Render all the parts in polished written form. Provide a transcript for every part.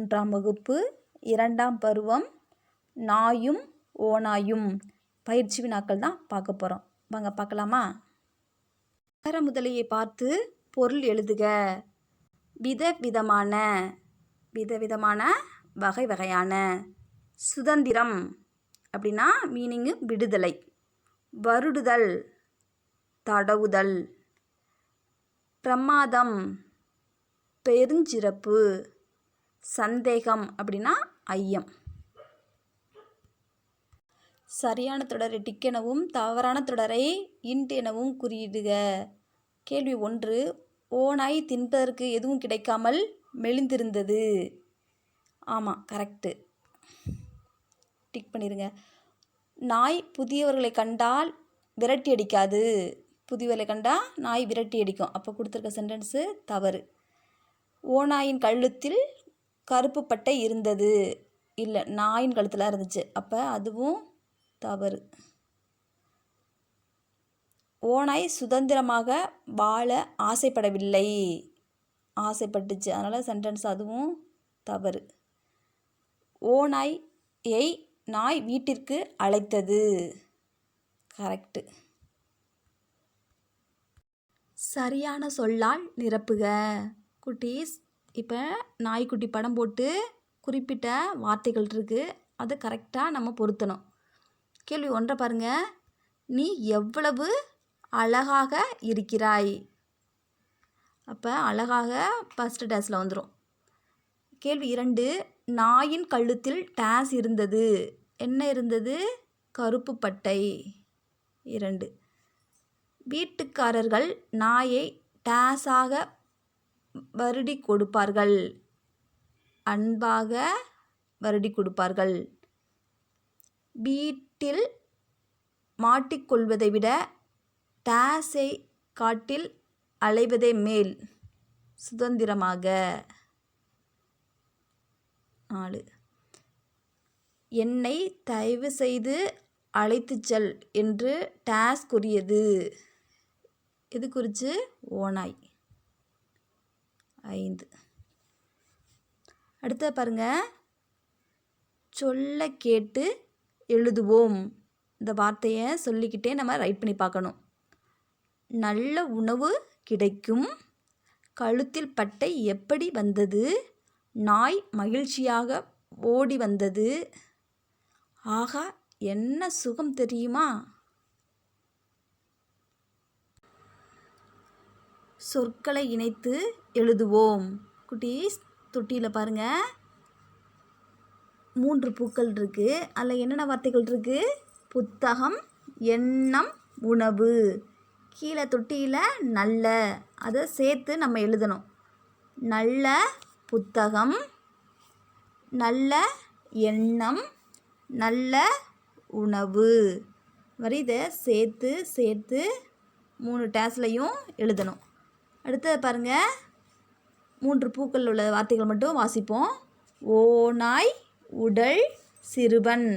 3ஆம் வகுப்பு 2ஆம் பருவம் நாயும் ஓநாயும் பயிற்சி வினாக்கள் தான் பார்க்க போகிறோம். வாங்க பார்க்கலாமா? அகர முதலியை பார்த்து பொருள் எழுதுக. விதவிதமான, விதவிதமான வகை வகையான. சுதந்திரம் அப்படின்னா மீனிங்கு விடுதலை. வருடுதல் தடவுதல். பிரமாதம் பெருஞ்சிறப்பு. சந்தேகம் அப்படின்னா ஐயம். சரியான தொடரை டிக் எனவும் தவறான தொடரை இன்ட் எனவும் குறியிடுக. கேள்வி 1. ஓநாய் தின்பதற்கு எதுவும் கிடைக்காமல் மெலிந்திருந்தது. ஆமாம், கரெக்டு. டிக் பண்ணிடுங்க. நாய் புதியவர்களை கண்டால் விரட்டி அடிக்காது. புதியவர்களை கண்டால் நாய் விரட்டி அடிக்கும். அப்போ கொடுத்துருக்க சென்டென்ஸு தவறு. ஓநாயின் கழுத்தில் கருப்பு பட்டை இருந்தது. இல்லை, நாயின் கழுத்தில் இருந்துச்சு. அப்போ அதுவும் தவறு. ஓநாய் சுதந்திரமாக வாழ ஆசைப்படவில்லை. ஆசைப்பட்டுச்சு, அதனால் சென்டென்ஸ் அதுவும் தவறு. ஓநாயை நாய் வீட்டிற்கு அழைத்தது. கரெக்டு. சரியான சொல்லால் நிரப்புக. குட்டீஸ், இப்போ நாய்க்குட்டி படம் போட்டு குறிப்பிட்ட வார்த்தைகள் இருக்குது. அதை கரெக்டாக நம்ம பொருத்தணும். கேள்வி 1 பாருங்கள். நீ எவ்வளவு அழகாக இருக்கிறாய். அப்போ அழகாக ஃபஸ்ட்டு டேஸில் வந்துடும். கேள்வி 2. நாயின் கழுத்தில் டேஸ் இருந்தது. என்ன இருந்தது? கருப்பு பட்டை. 2. வீட்டுக்காரர்கள் நாயை டேஸாக வருடி கொடுப்பார்கள். அன்பாக வருடி கொடுப்பார்கள். வீட்டில் மாட்டிக்கொள்வதை விட டேஸை காட்டில் அலைவதே மேல். சுதந்திரமாக. 4. என்னை தயவு செய்து அழைத்துச் செல் என்று டேஸ் கூறியது. இது குறித்து ஓநாய். 5. அடுத்த பாருங்க. சொல்ல கேட்டு எழுதுவோம். இந்த வார்த்தையை சொல்லிக்கிட்டே நம்ம ரைட் பண்ணி பார்க்கணும். நல்ல உணவு கிடைக்கும். கழுத்தில் பட்டை எப்படி வந்தது? நாய் மகிழ்ச்சியாக ஓடி வந்தது. ஆகா, என்ன சுகம் தெரியுமா? சொற்களை இணைத்து எழுதுவோம். குட்டீஸ், தொட்டியில் பாருங்கள் 3 பூக்கள் இருக்குது. அதில் என்னென்ன வார்த்தைகள் இருக்குது? புத்தகம், எண்ணம், உணவு. கீழே தொட்டியில் நல்ல, அதை சேர்த்து நம்ம எழுதணும். நல்ல புத்தகம், நல்ல எண்ணம், நல்ல உணவு. வரி இதை சேர்த்து 3 டேஸ்லையும் எழுதணும். அடுத்தது பாருங்கள், 3 பூக்கள் உள்ள வார்த்தைகள் மட்டும் வாசிப்போம். ஓநாய் உடல் சிறுவன்.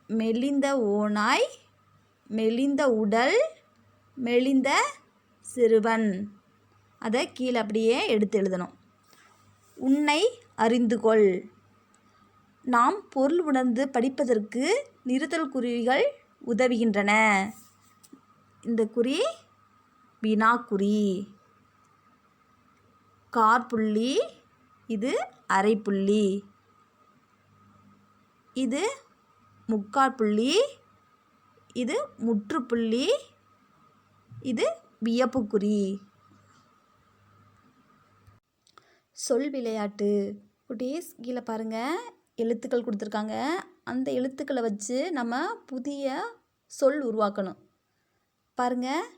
மெலிந்த ஓநாய், மெலிந்த உடல், மெலிந்த சிறுவன். அதை கீழே அப்படியே எடுத்து எழுதணும். உன்னை அறிந்து கொள். நாம் பொருள் உணர்ந்து படிப்பதற்கு நிறுத்தல் குறிகள் உதவுகின்றன. இந்த குறி வினாக்குறி. காற்புள்ளி, இது அரைப்புள்ளி, இது முக்காற்புள்ளி, இது முற்றுப்புள்ளி, இது வியப்புக்குறி. சொல் விளையாட்டு. குட்டீஸ், கீழே பாருங்கள் எழுத்துக்கள் கொடுத்துருக்காங்க. அந்த எழுத்துக்களை வச்சு நம்ம புதிய சொல் உருவாக்கணும். பாருங்கள்.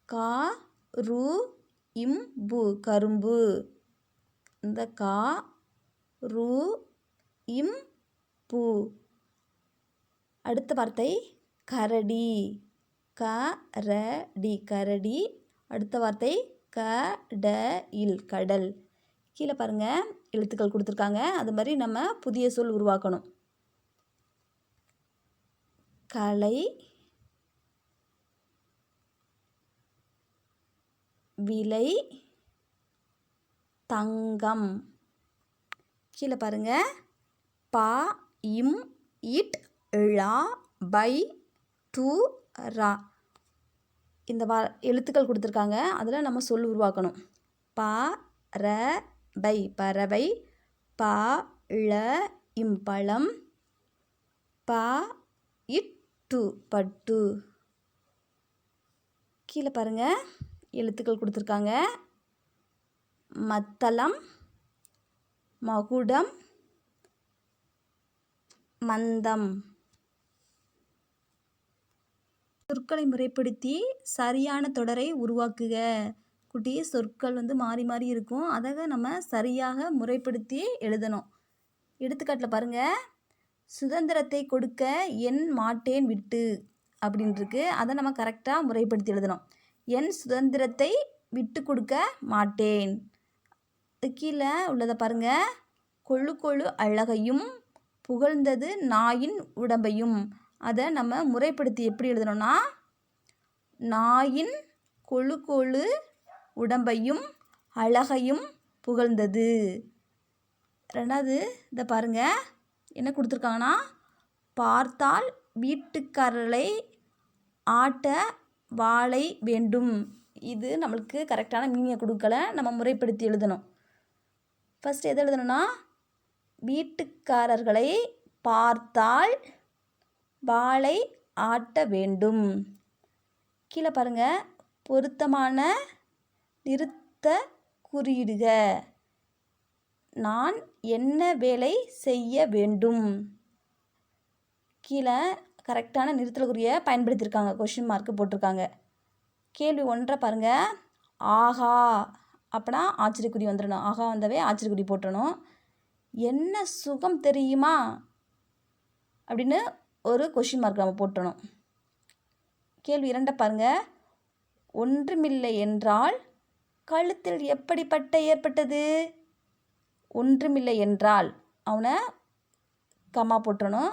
கா ரு இம் பு, கரும்பு. இந்த கா ரு இம் பு. அடுத்த வார்த்தை கரடி. கரடி, கரடி. அடுத்த வார்த்தை கடல், கடல். கீழே பாருங்கள் எழுத்துக்கள் கொடுத்துருக்காங்க. அது மாதிரி நம்ம புதிய சொல் உருவாக்கணும். கலை, விலை, தங்கம். கீழே பாருங்கள். பா இம் இட் ழா பை டு ரா. இந்த எழுத்துக்கள் கொடுத்துருக்காங்க. அதில் நம்ம சொல் உருவாக்கணும். பா ர பை பறவை, பா ழ இம் பழம், பா இட்டு பட்டு. கீழே பாருங்கள் எழுத்துக்கள் கொடுத்துருக்காங்க. மத்தளம், மகுடம், மந்தம். சொற்களை முறைப்படுத்தி சரியான தொடரை உருவாக்குக. குட்டி சொற்கள் மாறி மாறி இருக்கும். அதை நம்ம சரியாக முறைப்படுத்தி எழுதணும். எடுத்துக்காட்டில் பாருங்கள். சுதந்திரத்தை கொடுக்க என் மாட்டேன் விட்டு அப்படின்ட்டுருக்கு. அதை நம்ம கரெக்டாக முறைப்படுத்தி எழுதணும். என் சுதந்திரத்தை விட்டு கொடுக்க மாட்டேன். கீழே உள்ளதை பாருங்கள். கொழு கொழு அழகையும் புகழ்ந்தது நாயின் உடம்பையும். அதை நம்ம முறைப்படுத்தி எப்படி எழுதணும்னா, நாயின் கொழு கொழு உடம்பையும் அழகையும் புகழ்ந்தது. ரெண்டாவது இதை பாருங்கள். என்ன கொடுத்துருக்காங்கன்னா, பார்த்தால் வீட்டுக்காரர்களை ஆட்ட வாளை வேண்டும். இது நம்மளுக்கு கரெக்டான மீனிங்கை கொடுக்கல. நம்ம முறைப்படுத்தி எழுதணும். ஃபஸ்ட்டு எதை எழுதணும்னா, வீட்டுக்காரர்களை பார்த்தால் வாளை ஆட்ட வேண்டும். கீழே பாருங்கள். பொருத்தமான நிறுத்த குறியிடுக. நான் என்ன வேலை செய்ய வேண்டும். கீழே கரெக்டான நிறுத்தலுக்குரிய பயன்படுத்தியிருக்காங்க. கொஷின் மார்க்கு போட்டிருக்காங்க. கேள்வி 1 பாருங்கள். ஆஹா அப்படின்னா ஆச்சரியக்குறி வந்துடணும். ஆஹா வந்தவே ஆச்சரியக்குறி போட்டணும். என்ன சுகம் தெரியுமா அப்படின்னு ஒரு கொஷின் மார்க் நம்ம போட்டணும். கேள்வி 2 பாருங்கள். ஒன்றுமில்லை என்றால் கழுத்தில் எப்படி பட்டை ஏற்பட்டது. ஒன்றுமில்லை என்றால் அவனை கமா போட்டணும்.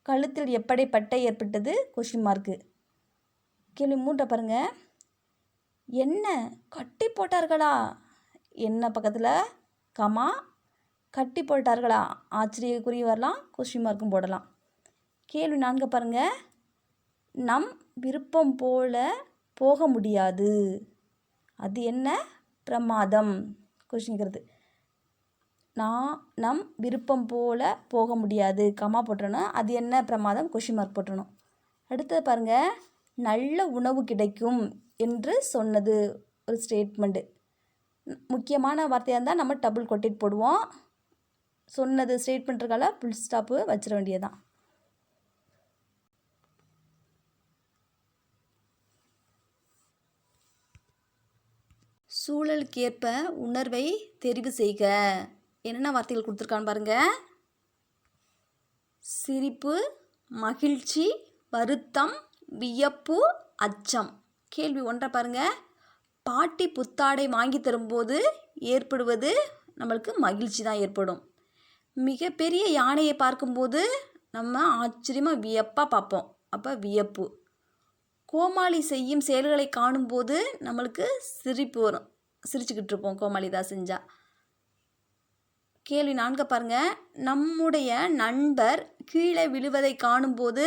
கழுத்தில் எப்படி பட்டை ஏற்பட்டது கொஷின் மார்க்கு. கேள்வி 3 பாருங்கள். என்ன கட்டி போட்டார்களா. என்ன பக்கத்தில் கமா, கட்டி போட்டார்களா ஆச்சரியக்குறி வரலாம், கொஷின் மார்க்கும் போடலாம். கேள்வி 4 பாருங்கள். நம் விருப்பம் போல போக முடியாது. அது என்ன பிரமாதம் கொஷின்கிறது. நம் விருப்பம் போல போக முடியாது கமா போட்டணும். அது என்ன பிரமாதம் கொஷின் மார்க் போட்டணும். அடுத்தது பாருங்கள். நல்ல உணவு கிடைக்கும் என்று சொன்னது ஒரு ஸ்டேட்மெண்ட்டு. முக்கியமான வார்த்தையாக இருந்தால் நம்ம டபுள் கொட்டேட் போடுவோம். சொன்னது ஸ்டேட்மெண்ட்டுக்கால ஃபுல் ஸ்டாப்பு வச்சிட வேண்டியதான். சூழலுக்கேற்ப உணர்வை தெரிவு செய்க. என்னென்ன வார்த்தைகள் கொடுத்துருக்கான்னு பாருங்கள். சிரிப்பு, மகிழ்ச்சி, வருத்தம், வியப்பு, அச்சம். கேள்வி 1 பாருங்கள். பாட்டி புத்தாடை வாங்கி தரும்போது ஏற்படுவது நம்மளுக்கு மகிழ்ச்சி தான் ஏற்படும். மிகப்பெரிய யானையை பார்க்கும்போது நம்ம ஆச்சரியமாக வியப்பாக பார்ப்போம். அப்போ வியப்பு. கோமாளி செய்யும் செயல்களை காணும்போது நம்மளுக்கு சிரிப்பு வரும். சிரிச்சுக்கிட்டு இருப்போம் கோமாளி தான் செஞ்சால். கேள்வி 4 பாருங்கள். நம்முடைய நண்பர் கீழே விழுவதை காணும்போது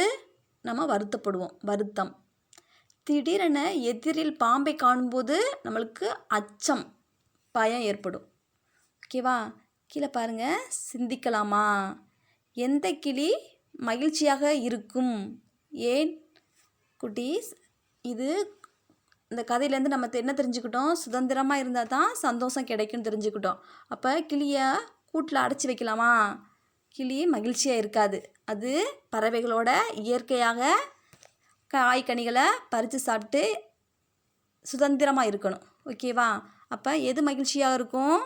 நம்ம வருத்தப்படுவோம். வருத்தம். திடீரென எதிரில் பாம்பை காணும்போது நம்மளுக்கு அச்சம், பயம் ஏற்படும். ஓகேவா. கீழே பாருங்கள். சிந்திக்கலாமா. எந்த கிளி மகிழ்ச்சியாக இருக்கும். ஏன் குட்டீஸ், இது இந்த கதையிலேருந்து நம்ம என்ன தெரிஞ்சுக்கிட்டோம். சுதந்திரமாக இருந்தால் தான் சந்தோஷம் கிடைக்கும்னு தெரிஞ்சுக்கிட்டோம். அப்போ கிளியை கூட்டில் அடைச்சி வைக்கலாமா. கிளி மகிழ்ச்சியாக இருக்காது. அது பறவைகளோட இயற்கையாக காய்கனிகளை பறித்து சாப்பிட்டு சுதந்திரமாக இருக்கணும். ஓகேவா. அப்போ எது மகிழ்ச்சியாக இருக்கும்.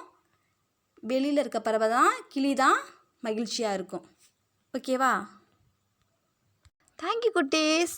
வெளியில் இருக்க பறவை தான், கிளி தான் மகிழ்ச்சியாக இருக்கும். ஓகேவா. தேங்க்யூ குட்டீஸ்.